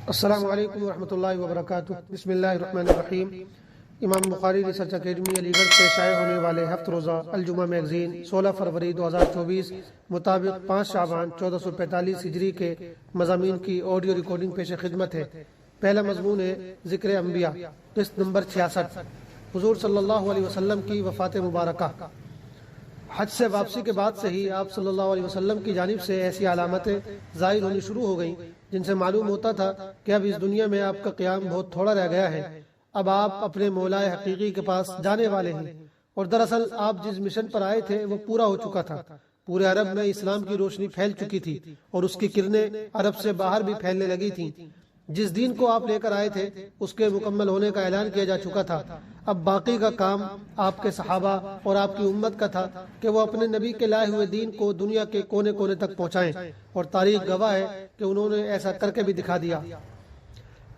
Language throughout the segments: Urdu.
السلام علیکم ورحمۃ اللہ وبرکاتہ۔ بسم اللہ الرحمن الرحیم۔ امام بخاری ریسرچ اکیڈمی علی گڑھ سے شائع ہونے والے ہفت روزہ الجمعہ میگزین 16 فروری 2024 مطابق 5 شعبان 1445 ہجری کے مضامین کی آڈیو ریکارڈنگ پیش خدمت ہے۔ پہلا مضمون ہے ذکر انبیاء، قسط نمبر 66، حضور صلی اللہ علیہ وسلم کی وفات مبارکہ۔ حج سے واپسی کے بعد سے ہی آپ صلی اللہ علیہ وسلم کی جانب سے ایسی علامتیں ظاہر ہونی شروع ہو گئیں جن سے معلوم ہوتا تھا کہ اب اس دنیا میں آپ کا قیام بہت تھوڑا رہ گیا ہے، اب آپ اپنے مولا حقیقی کے پاس جانے والے ہیں۔ اور دراصل آپ جس مشن پر آئے تھے وہ پورا ہو چکا تھا۔ پورے عرب میں اسلام کی روشنی پھیل چکی تھی اور اس کی کرنیں عرب سے باہر بھی پھیلنے لگی تھیں۔ جس دین کو آپ لے کر آئے تھے اس کے مکمل ہونے کا اعلان کیا جا چکا تھا۔ اب باقی کا کام آپ کے صحابہ اور آپ کی امت کا تھا کہ وہ اپنے نبی کے لائے ہوئے دین کو دنیا کے کونے کونے تک پہنچائیں، اور تاریخ گواہ ہے کہ انہوں نے ایسا کر کے بھی دکھا دیا۔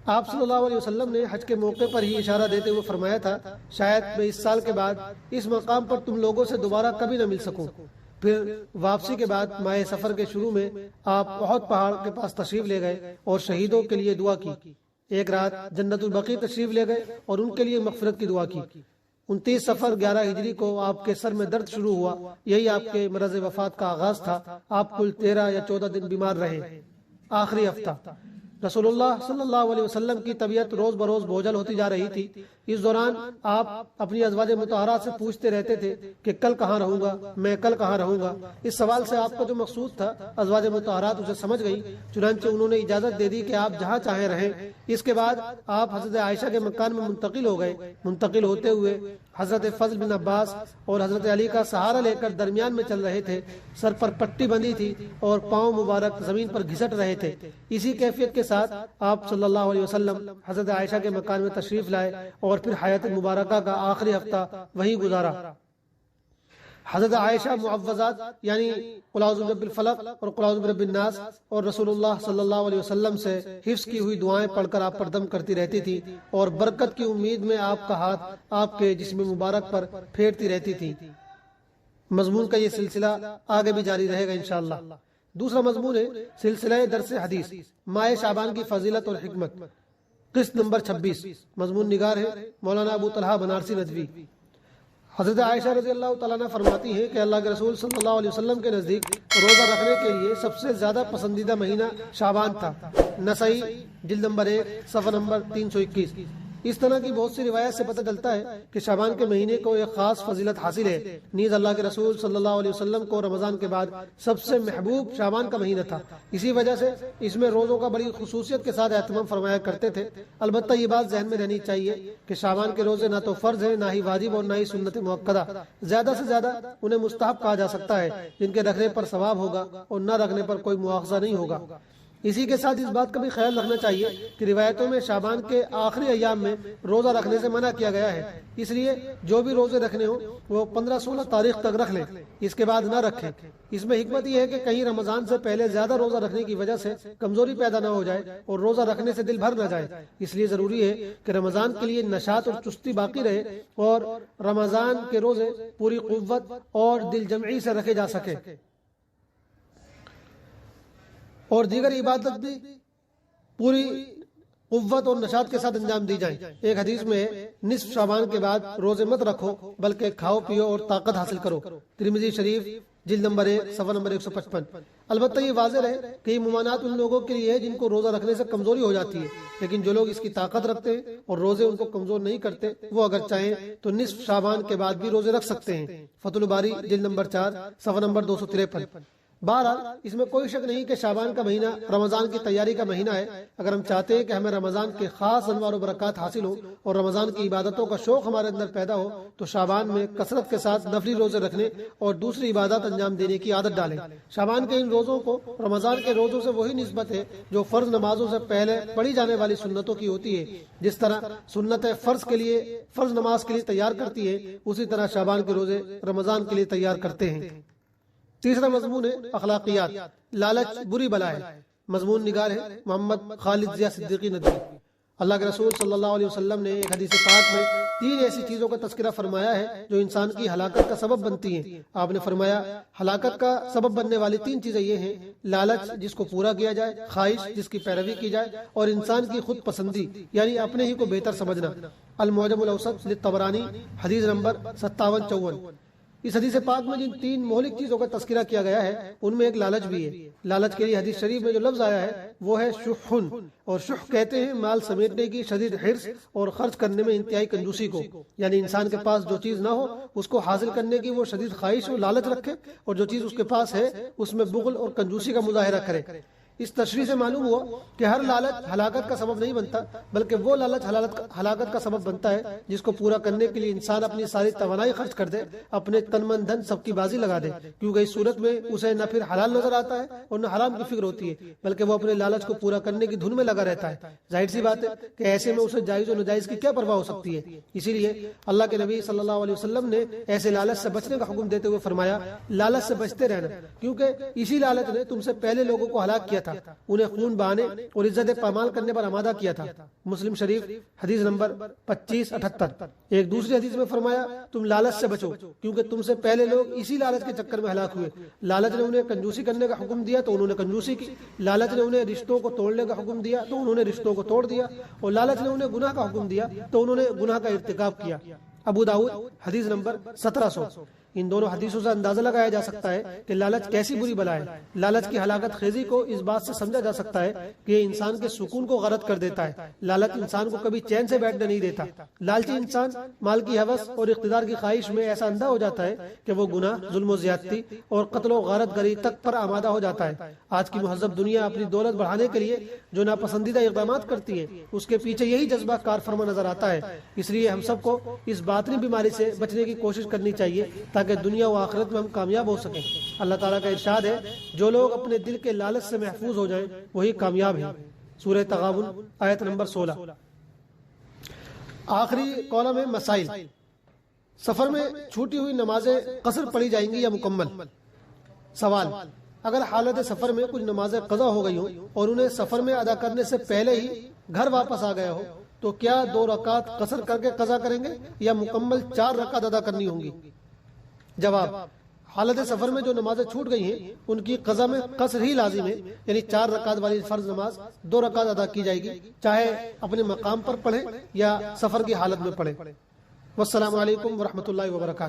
آپ صلی اللہ علیہ وسلم نے حج کے موقع پر ہی اشارہ دیتے ہوئے فرمایا تھا، شاید میں اس سال کے بعد اس مقام پر تم لوگوں سے دوبارہ کبھی نہ مل سکوں۔ پھر واپسی کے بعد ماہ سفر کے شروع میں آپ احد پہاڑ کے پاس تشریف لے گئے اور شہیدوں کے لیے دعا کی۔ ایک رات جنت البقیع تشریف لے گئے اور ان کے لیے مغفرت کی دعا کی۔ 29 صفر 11 ہجری کو آپ کے سر میں درد شروع ہوا، یہی آپ کے مرض وفات کا آغاز تھا۔ آپ کل 13 یا 14 دن بیمار رہے۔ آخری ہفتہ رسول اللہ صلی اللہ علیہ وسلم کی طبیعت روز بروز بوجھل ہوتی جا رہی تھی۔ اس دوران آپ اپنی ازواج مطہرات سے پوچھتے رہتے تھے کہ کل کہاں رہوں گا، میں کل کہاں رہوں گا۔ اس سوال سے آپ کا جو مقصود تھا ازواج مطہرات اسے سمجھ گئی، چنانچہ انہوں نے اجازت دے دی کہ آپ جہاں چاہیں رہیں۔ اس کے بعد آپ حضرت عائشہ کے مکان میں منتقل ہو گئے۔ منتقل ہوتے ہوئے حضرت فضل بن عباس اور حضرت علی کا سہارا لے کر درمیان میں چل رہے تھے۔ سر پر پٹی بندھی تھی اور پاؤں مبارک زمین پر گھسٹ رہے تھے۔ اسی کیفیت کے ساتھ آپ صلی اللہ علیہ وسلم حضرت عائشہ کے مکان میں تشریف لائے اور پھر حیات مبارکہ کا آخری ہفتہ وہیں گزارا۔ حضرت عائشہ معوذات یعنی قل اعوذ برب الفلق اور قل اعوذ برب الناس اور رسول اللہ صلی اللہ علیہ وسلم سے حفظ کی ہوئی دعائیں پڑھ کر آپ پر دم کرتی رہتی تھی اور برکت کی امید میں آپ کا ہاتھ آپ کے جسم مبارک پر پھیرتی رہتی تھی۔ مضمون کا یہ سلسلہ آگے بھی جاری رہے گا انشاءاللہ۔ دوسرا مضمون ہے سلسلہ درس حدیث، ماہ شعبان کی فضیلت اور حکمت، قسط نمبر 26۔ مضمون نگار ہے مولانا ابو طلحہ بنارسی ندوی۔ حضرت عائشہ رضی اللہ تعالیٰ عنہ فرماتی ہیں کہ اللہ کے رسول صلی اللہ علیہ وسلم کے نزدیک روزہ رکھنے کے لیے سب سے زیادہ پسندیدہ مہینہ شعبان تھا۔ نسائی جلد نمبر 1 صفحہ نمبر 321۔ اس طرح کی بہت سی روایت سے پتہ چلتا ہے کہ شعبان کے مہینے کو ایک خاص فضیلت حاصل ہے۔ نیز اللہ کے رسول صلی اللہ علیہ وسلم کو رمضان کے بعد سب سے محبوب شعبان کا مہینہ تھا، اسی وجہ سے اس میں روزوں کا بڑی خصوصیت کے ساتھ اہتمام فرمایا کرتے تھے۔ البتہ یہ بات ذہن میں رہنی چاہیے کہ شعبان کے روزے نہ تو فرض ہیں، نہ ہی واجب اور نہ ہی سنت مؤکدہ، زیادہ سے زیادہ انہیں مستحب کہا جا سکتا ہے، جن کے رکھنے پر ثواب ہوگا اور نہ رکھنے پر کوئی مواخذہ نہیں ہوگا۔ اسی کے ساتھ اس بات کا بھی خیال رکھنا چاہیے کہ روایتوں میں شعبان کے آخری ایام میں روزہ رکھنے سے منع کیا گیا ہے، اس لیے جو بھی روزے رکھنے ہوں وہ 15-16 تاریخ تک رکھ لیں، اس کے بعد نہ رکھیں۔ اس میں حکمت یہ ہے کہ کہیں رمضان سے پہلے زیادہ روزہ رکھنے کی وجہ سے کمزوری پیدا نہ ہو جائے اور روزہ رکھنے سے دل بھر نہ جائے۔ اس لیے ضروری ہے کہ رمضان کے لیے نشاط اور چستی باقی رہے اور رمضان کے روزے پوری قوت اور دل جمعی سے رکھے جا سکے اور دیگر عبادت بھی پوری قوت اور نشاط کے ساتھ انجام دی جائیں۔ ایک حدیث میں نصف شعبان کے بعد روزے مت رکھو بلکہ کھاؤ پیو اور طاقت حاصل کرو۔ ترمذی شریف جلد نمبر 1 صفحہ نمبر 155۔ البتہ یہ واضح رہے کہ یہ ممانعت ان لوگوں کے لیے ہے جن کو روزہ رکھنے سے کمزوری ہو جاتی ہے، لیکن جو لوگ اس کی طاقت رکھتے ہیں اور روزے ان کو کمزور نہیں کرتے وہ اگر چاہیں تو نصف شعبان کے بعد بھی روزے رکھ سکتے ہیں۔ فتح الباری جلد نمبر 4 صفحہ نمبر 253۔ بہرحال اس میں کوئی شک نہیں کہ شعبان کا مہینہ رمضان کی تیاری کا مہینہ ہے۔ اگر ہم چاہتے ہیں کہ ہمیں رمضان کے خاص انوار و برکات حاصل ہوں اور رمضان کی عبادتوں کا شوق ہمارے اندر پیدا ہو تو شعبان میں کثرت کے ساتھ نفلی روزے رکھنے اور دوسری عبادات انجام دینے کی عادت ڈالیں۔ شعبان کے ان روزوں کو رمضان کے روزوں سے وہی نسبت ہے جو فرض نمازوں سے پہلے پڑھی جانے والی سنتوں کی ہوتی ہے۔ جس طرح سنت فرض نماز کے لیے تیار کرتی ہے، اسی طرح شعبان کے روزے رمضان کے لیے تیار کرتے ہیں۔ تیسرا مضمون ہے اخلاقیات، لالچ بری بلا ہے۔ مضمون نگار ہے محمد خالد ضیاء صدیقی ندوی۔ اللہ کے رسول صلی اللہ علیہ وسلم نے ایک حدیث پاک میں 3 ایسی چیزوں کا تذکرہ فرمایا ہے جو انسان کی ہلاکت کا سبب بنتی ہیں۔ آپ نے فرمایا ہلاکت کا سبب بننے والی 3 چیزیں یہ ہیں: لالچ جس کو پورا کیا جائے، خواہش جس کی پیروی کی جائے، اور انسان کی خود پسندی یعنی اپنے ہی کو بہتر سمجھنا۔ المعجم الاوسط للطبرانی حدیث نمبر 5754۔ اس حدیث پاک میں جن 3 مہلک چیزوں کا تذکرہ کیا گیا ہے ان میں ایک لالچ بھی ہے۔ لالچ کے لیے حدیث شریف میں جو لفظ آیا ہے وہ ہے شحن، اور شح کہتے ہیں مال سمیٹنے کی شدید حرص اور خرچ کرنے میں انتہائی کنجوسی کو، یعنی انسان کے پاس جو چیز نہ ہو اس کو حاصل کرنے کی وہ شدید خواہش اور لالچ رکھے، اور جو چیز اس کے پاس ہے اس میں بخل اور کنجوسی کا مظاہرہ کرے۔ اس تشریح سے معلوم ہوا کہ ہر لالچ ہلاکت کا سبب نہیں بنتا، بلکہ وہ لالچ ہلاکت کا سبب بنتا ہے جس کو پورا کرنے کے لیے انسان اپنی ساری توانائی خرچ کر دے، اپنے تن من دھن سب کی بازی لگا دے، کیونکہ اس صورت میں اسے نہ پھر حلال نظر آتا ہے اور نہ حرام کی فکر ہوتی ہے، بلکہ وہ اپنے لالچ کو پورا کرنے کی دھن میں لگا رہتا ہے۔ ظاہر سی بات ہے کہ ایسے میں اسے جائز و ناجائز کی کیا پرواہ ہو سکتی ہے۔ اسی لیے اللہ کے نبی صلی اللہ علیہ وسلم نے ایسے لالچ سے بچنے کا حکم دیتے ہوئے فرمایا لالچ سے بچتے رہنا، کیونکہ اسی لالچ نے تم سے پہلے لوگوں کو ہلاک کیا تھا، انہیں خون بہانے اور عزت پامال کرنے پر آمادہ کیا تھا۔ مسلم شریف حدیث نمبر 2578۔ ایک دوسری حدیث میں فرمایا تم لالچ سے بچو کیونکہ تم سے پہلے لوگ اسی لالچ کے چکر میں ہلاک ہوئے۔ لالچ نے انہیں کنجوسی کرنے کا حکم دیا تو انہوں نے کنجوسی کی، لالچ نے انہیں رشتوں کو توڑنے کا حکم دیا تو انہوں نے رشتوں کو توڑ دیا، اور لالچ نے انہیں گناہ کا حکم دیا تو انہوں نے گناہ کا ارتکاب کیا۔ ابو داؤد حدیث نمبر 1700۔ ان دونوں حدیثوں سے اندازہ لگایا جا سکتا ہے کہ لالچ کیسی بری بلا ہے۔ لالچ کی ہلاکت خیزی کو اس بات سے سمجھا جا سکتا ہے کہ یہ انسان کے سکون کو غارت کر دیتا ہے۔ لالچ انسان کو کبھی چین سے بیٹھنے نہیں دیتا۔ لالچی انسان مال کی ہوس اور اقتدار کی خواہش میں ایسا اندھا ہو جاتا ہے کہ وہ گناہ، ظلم و زیادتی اور قتل و غارت گری تک پر آمادہ ہو جاتا ہے۔ آج کی مہذب دنیا اپنی دولت بڑھانے کے لیے جو ناپسندیدہ اقدامات کرتی ہے اس کے پیچھے یہی جذبہ کار فرما نظر آتا ہے۔ اس لیے ہم سب کو اس باطنی بیماری سے بچنے کی کوشش کرنی چاہیے تاکہ دنیا و آخرت میں ہم کامیاب ہو سکیں۔ اللہ تعالیٰ کا ارشاد ہے جو لوگ اپنے دل کے لالچ سے محفوظ ہو جائیں وہی کامیاب ہیں۔ سورہ تغابن آیت نمبر 16۔ آخری کالم ہے مسائل۔ سفر میں چھوٹی ہوئی نمازیں قصر پڑھی جائیں گی یا مکمل؟ سوال: اگر حالت سفر میں کچھ نمازیں قضا ہو گئی ہوں اور انہیں سفر میں ادا کرنے سے پہلے ہی گھر واپس آ گیا ہو تو کیا 2 رکعت قصر کر کے قضا کریں گے یا مکمل 4 رکعت ادا کرنی ہوں گی؟ جواب: حالت سفر میں جو نمازیں چھوٹ گئی ہیں ان کی قضا میں قصر ہی لازم ہے، یعنی 4 رکعت والی فرض نماز 2 رکعت ادا کی جائے گی، چاہے اپنے مقام پر پڑھیں یا سفر کی حالت میں پڑھیں۔ والسلام علیکم ورحمۃ اللہ وبرکاتہ۔